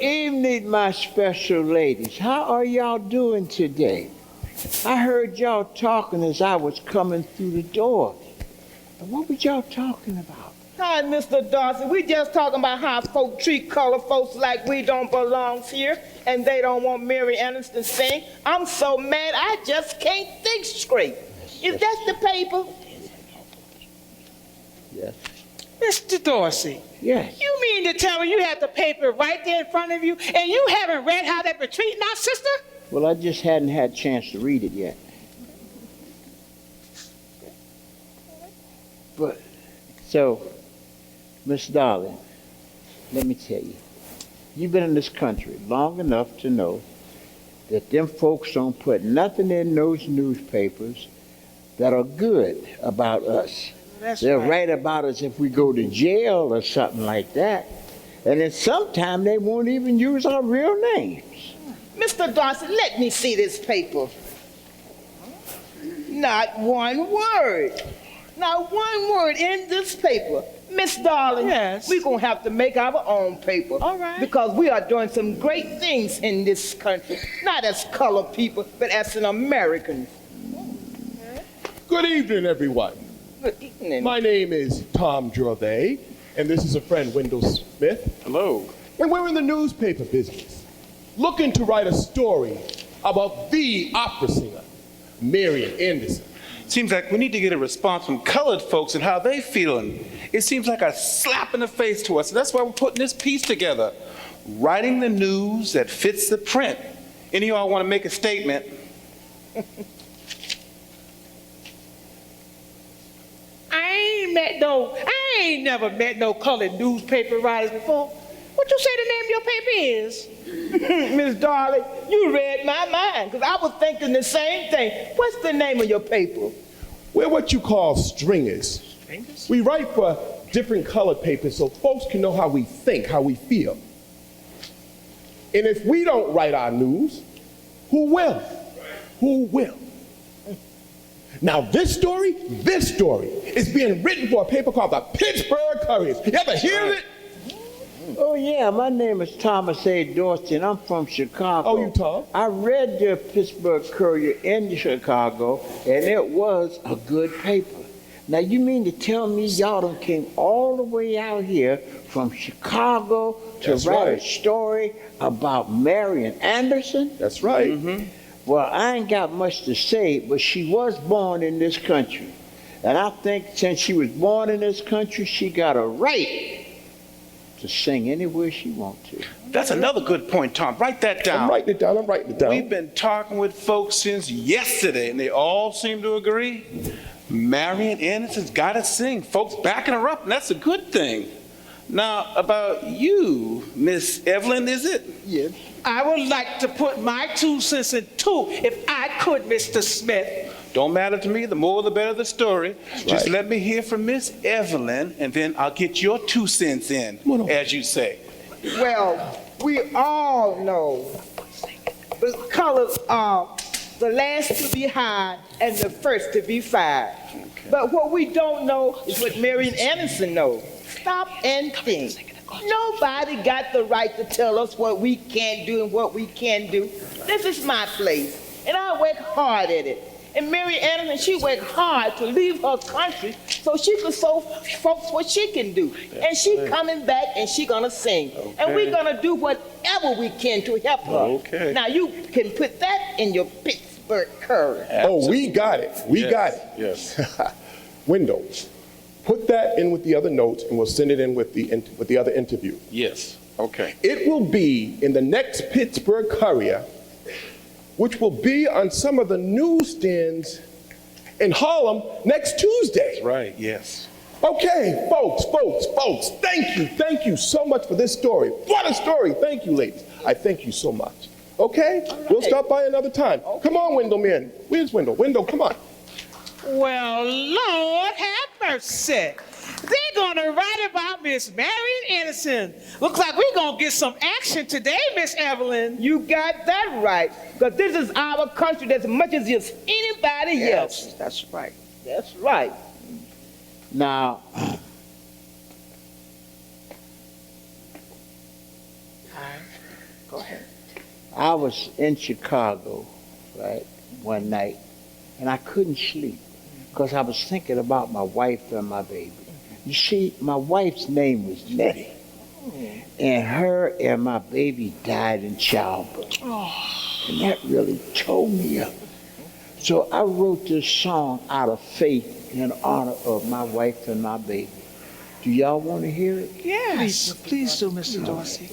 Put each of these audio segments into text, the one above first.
evening, my special ladies. How are y'all doing today? I heard y'all talking as I was coming through the door. What were y'all talking about? Hi, Mr. Darcy. We just talking about how folk treat colored folks like we don't belong here, and they don't want Mary Anderson to sing. I'm so mad I just can't think straight. Is that the paper? Yes. Mr. Dorsey. Yes. You mean to tell me you have the paper right there in front of you and you haven't read how they've been treating our sister? Well, I just hadn't had a chance to read it yet. But, so, Miss Darling, let me tell you, you've been in this country long enough to know that them folks don't put nothing in those newspapers that are good about us. They'll write about us if we go to jail or something like that. And then sometimes they won't even use our real names. Mr. Darcy, let me see this paper. Not one word. Not one word in this paper. Miss Darling, yes, we're going to have to make our own paper. All right. Because we are doing some great things in this country. Not as colored people, but as an American. Good evening, everyone. Good evening. My name is Tom Gervais, and this is a friend, Wendell Smith. Hello. And we're in the newspaper business, looking to write a story about the opera singer, Marion Anderson. Seems like we need to get a response from colored folks and how they feeling. It seems like a slap in the face to us. That's why we're putting this piece together. Writing the news that fits the print. Any of y'all want to make a statement? I ain't never met no colored newspaper writers before. What you say the name of your paper is? Miss Darling, you read my mind, because I was thinking the same thing. What's the name of your paper? We're what you call stringers. Stringers? We write for different colored papers so folks can know how we think, how we feel. And if we don't write our news, who will? Who will? Now this story is being written for a paper called the Pittsburgh Courier. You ever hear of it? Oh, yeah, my name is Thomas A. Dorsey, and I'm from Chicago. Oh, you Tom? I read the Pittsburgh Courier in Chicago, and it was a good paper. Now, you mean to tell me y'all done came all the way out here from Chicago to write a story about Marion Anderson? That's right. Mm-hmm. Well, I ain't got much to say, but she was born in this country. And I think since she was born in this country, she got a right to sing anywhere she wants to. That's another good point, Tom. Write that down. I'm writing it down. We've been talking with folks since yesterday, and they all seem to agree. Marion Anderson's got to sing. Folks backing her up, and that's a good thing. Now, about you, Miss Evelyn, is it? Yes. I would like to put my 2 cents in too, if I could, Mr. Smith. Don't matter to me. The more the better the story. Just right. let me hear from Miss Evelyn, and then I'll get your 2 cents in, as you say. Well, we all know the colors are the last to be hired and the first to be fired. Okay. But what we don't know is what Marion Anderson knows. Stop and think. Nobody got the right to tell us what we can't do and what we can do. This is my place, and I work hard at it. And Mary Anderson, she worked hard to leave her country so she could show folks what she can do. And she coming back and she gonna sing. Okay. And we're gonna do whatever we can to help her. Okay. Now you can put that in your Pittsburgh Courier. Oh, we got it. We got it. Yes. Windows. Put that in with the other notes, and we'll send it in with the other interview. Yes. Okay. It will be in the next Pittsburgh Courier, which will be on some of the newsstands in Harlem next Tuesday. That's right. Yes. Okay, folks, thank you so much for this story. What a story. Thank you, ladies. I thank you so much. Okay? Right. We'll stop by another time. Okay. Come on, Wendell, man. Where's Wendell? Wendell, come on. Well, Lord have mercy. They're gonna write about Miss Marion Anderson. Looks like we're gonna get some action today, Miss Evelyn. You got that right. Because this is our country as much as it's anybody else. That's right. That's right. Now, Go ahead. I was in Chicago, right, one night, and I couldn't sleep because I was thinking about my wife and my baby. You see, my wife's name was Nettie, and her and my baby died in childbirth. And that really tore me up. So I wrote this song out of faith in honor of my wife and my baby. Do y'all want to hear it? Yes, please do, Mr. Dorsey.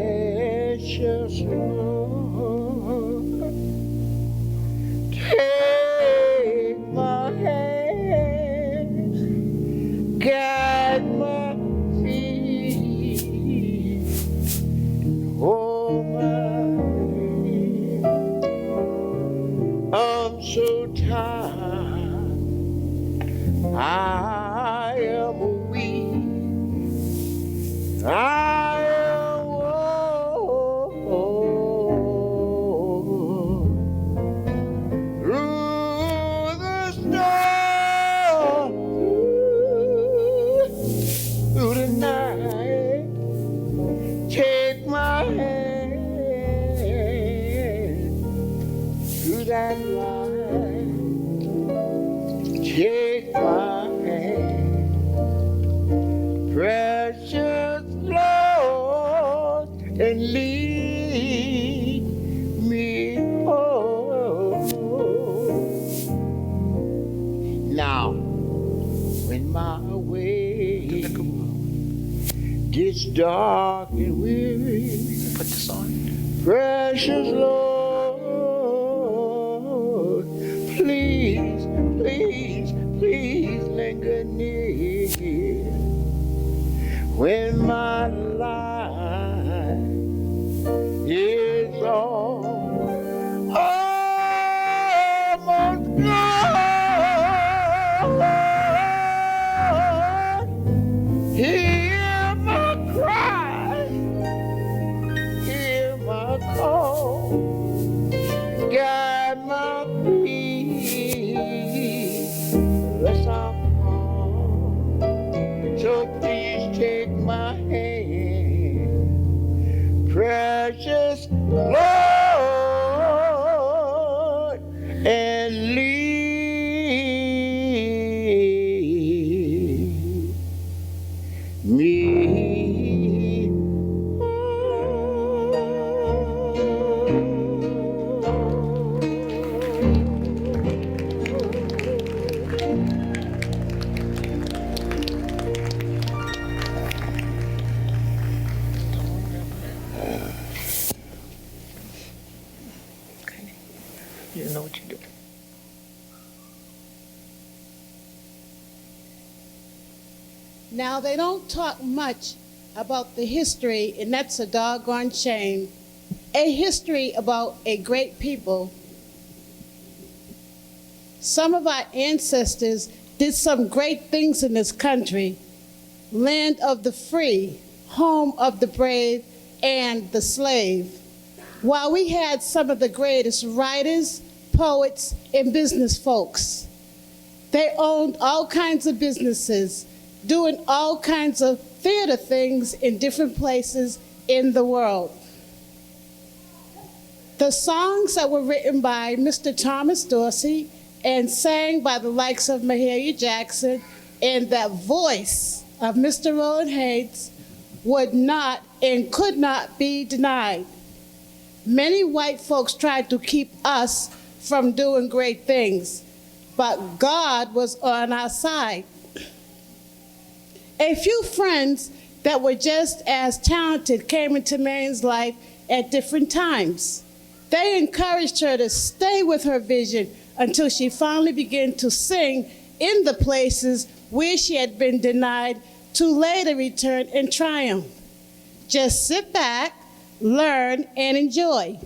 Precious Lord, take my hand, guide my feet, hold my hand. I'm so tired, I am weak. I am worn through the storm, through the night. Take my hand through that light. Take my hand, precious Lord, and lead me home. Now, when my way gets dark and weary, Put this on. precious Lord, please, please, please linger near. When my life is almost gone, hear my cry, hear my call, guide my feet, lest I'm wrong. So please take my hand, precious Lord, and lead me You know what you're doing. Now, they don't talk much about the history, and that's a doggone shame. A history about a great people. Some of our ancestors did some great things in this country. Land of the free, home of the brave and the slave. While we had some of the greatest writers, poets, and business folks. They owned all kinds of businesses, doing all kinds of theater things in different places in the world. The songs that were written by Mr. Thomas Dorsey and sang by the likes of Mahalia Jackson and that voice of Mr. Roland Hayes would not and could not be denied. Many white folks tried to keep us from doing great things, but God was on our side. A few friends that were just as talented came into Marion's life at different times. They encouraged her to stay with her vision until she finally began to sing in the places where she had been denied, to later return in triumph. Just sit back, learn, and enjoy.